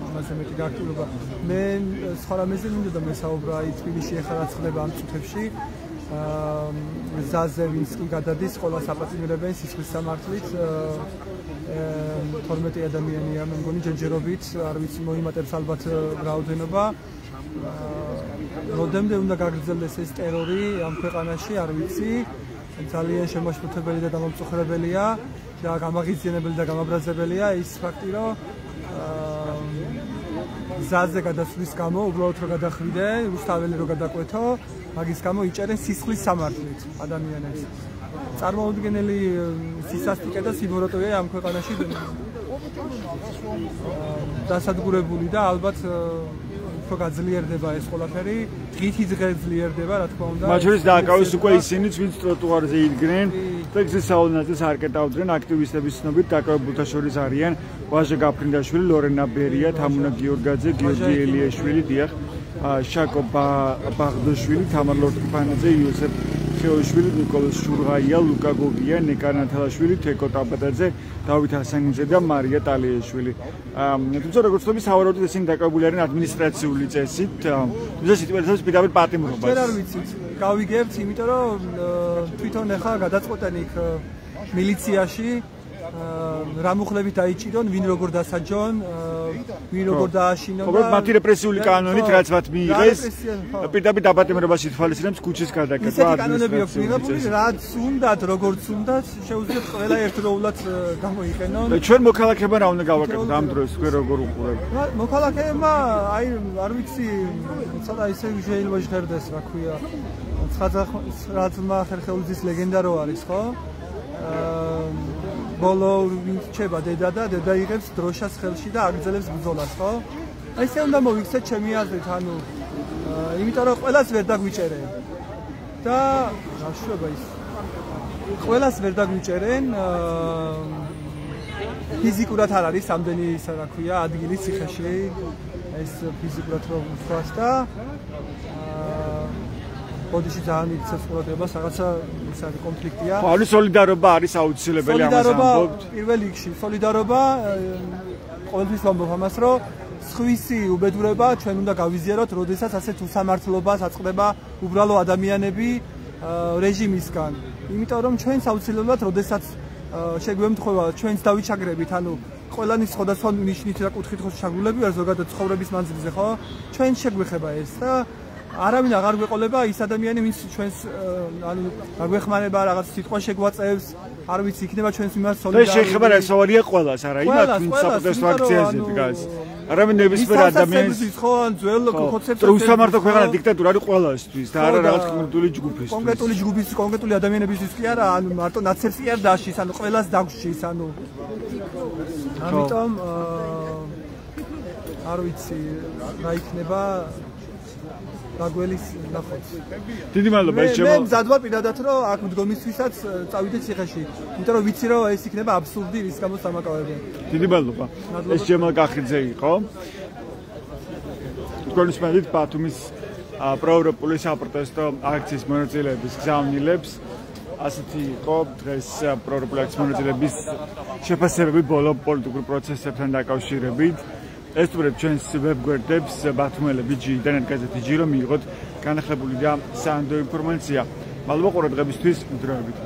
Speaker 5: იმაზე მეტი გააქტიურება მე სხვა რამეზე მინდოდა მესაუბრა თბილისში ახლა რაც ხდება ამ წუთებში ზაზე ვინც კი გადადის ყველა საპატიმრებენ სისხლის სამართლით 12 ადამიანია მე მგონი ჯერჯერობით არ ვიცი მოიმატებს ალბათ რაოდენობა როდემდე უნდა გაგრძელდეს ეს ტერორი ამ ქვეყანაში არ ვიცი ძალიან შემაშფოთებელი და დამამწუხრებელია და გამაღიზიანებელი და გამაბრაზებელია ის ფაქტი რომ ზაზე გადასვლის გამო უბრალოდ რომ გადახვიდე რუსთაველი რომ გადაკვეთო მაგის გამო იჭერენ სისხლის სამართლით ადამიანებს წარმოუდგენელი სისასტიკე და სიბოროტოა ამ ქვეყანაში დასადგურებული და ალბათ უფრო გაძლიერდება ეს ყველაფერი, დღითი დღე ძლიერდება, რა თქმა უნდა.
Speaker 1: მათ შორის დააკავეს უკვე ისინიც, ვინც ტროტუარზე იდგნენ და გზის სავალნაზეც არ კეტავდნენ. აქტივისტების ცნობით დაკავებულთა შორის არიან ვაჟა გაფრინდაშვილი, ლორენა ბერია, თამუნა გიორგაძე, გიორგი ელიაშვილი, დიახ, შაკო ბაღდოშვილი, თამარ ლორთქიფანაძე, იოსებ ხეოშვილი, ნიკოლოზ შურღაია, ლუკა გოგია, ნეკა ნათალაშვილი, თეკო ტაპატაძე, დავით ასანიძე და მარია ტალიაშვილი. თუმცა როგორც ვთქვი, სავარაუდოდ ისინი დაკავებული არიან ადმინისტრაციული წესით, თუმცა სიტუაციას პირდაპირ პატიმრობას.
Speaker 5: ჯერ არ ვიცით, გავიგებთ, იმიტომ რომ თვითონ ახლა გადაწყვეტენ იქ მილიციაში რა მუხლებით დაიჭირონ, ვინ როგორ დასაჯონ, ვინ როგორ დააშინონ და
Speaker 1: მათი რეპრესიული კანონით რაც მათ მიიღეს, პირდაპირ დაპატიმრებაში თვალისწინებს ქუჩის გადაკეთება.
Speaker 5: ისეთი კანონები აქვს მიღებული, რაც უნდათ, როგორც უნდათ, შეუძლიათ ყველა ერთდროულად გამოიყენონ.
Speaker 1: ჩვენ მოქალაქეებმა რა უნდა გავაკეთოთ ამ დროს, თქვენ როგორ უყურებთ?
Speaker 5: მოქალაქეებმა, აი, არ ვიცი, ცოტა ისე შეიძლება ჟღერდეს, რა ქვია, ცხადმა ხერხეულიძის ლეგენდა რო არის, ხო? ბოლო რჩება დედა და დედა იღებს დროშას ხელში და აგრძელებს ბრძოლას, ხო? აი ესე უნდა მოიქცეთ ჩემი აზრით, ანუ იმიტომ რომ ყველას ვერ დაგვიჭერენ. და რა შვება ის? ყველას ვერ დაგვიჭერენ, ფიზიკურად არ არის ამდენი, რა ქვია, ადგილი ციხეში, ეს ფიზიკურად რომ ვთქვათ და ბოდიში ძალიან იქცევს ყურადღებას, რაღაცა ის არის კონფლიქტია.
Speaker 1: ხო, ანუ სოლიდარობა არის აუცილებელი ამას ამბობთ.
Speaker 5: პირველ რიგში სოლიდარობა, ყოველთვის ვამბობ ამას, რომ სხვისი უბედურება ჩვენ უნდა გავიზიაროთ, როდესაც ასეთ უსამართლობას აწყდება უბრალო ადამიანები რეჟიმისგან. იმიტომ რომ ჩვენს აუცილებლად, როდესაც შეგვემთხვევა, ჩვენს დავიჩაგრებით, ანუ ყველანი სხვადასხვა ნიშნით და კუთხით ხო ჩაგრულები ვარ ზოგადად ცხოვრების მანძილზე, ხო? ჩვენ შეგვეხება ეს და არავინ აღარ გვეყოლება ის ადამიანი, ვინც ჩვენს ანუ აგვეხმარება რაღაც სიტყვა შეგვაწევს, არ ვიცი, იქნება ჩვენს მიმართ სოლიდარული.
Speaker 1: და შეეხება რასავარია ყველას, არა იმათ, ვინც საპროტესტო აქციაზე დგას. არავინ ნებისმიერ ადამიანს
Speaker 5: ხო, ან ძველ ხოცებს
Speaker 1: უსამართლო ქვეყანა დიქტატურა არის ყველასთვის და არა რაღაც კონკრეტული ჯგუფისთვის.
Speaker 5: კონკრეტული ჯგუფის, კონკრეტული ადამიანებისთვის კი არა, ანუ მარტო ნაცებს კი არ დაშის, ანუ ყველას დაგშის, ანუ ამიტომ არ ვიცი, რა იქნება დაგველის ნახოთ.
Speaker 1: დიდი მადლობა ეს
Speaker 5: მე მზად ვარ პირადად რომ აქ მდგომისთვისაც წავიდე ციხეში. იმიტომ რომ ვიცი რომ ეს იქნება აბსურდი, რის გამოც დამაკავებენ.
Speaker 1: დიდი მადლობა. ეს ჯემალ კახიძე იყო. თქვენს მედით ბათუმის პროევროპული საპროტესტო აქციის მონაწილეების გზავნილებს. ასეთი იყო დღეს პროევროპული აქციის მონაწილეების შეფასებები ბოლო პოლიტიკურ პროცესებთან დაკავშირებით. ეს თურმე ჩვენს ვებგვერდებს ბათუმელები ჯი-დან გაზეთი ჯი რომ მიიღოთ განახლებული და საანდო ინფორმაცია. მადლობა ყურადღებისთვის, მდროებით.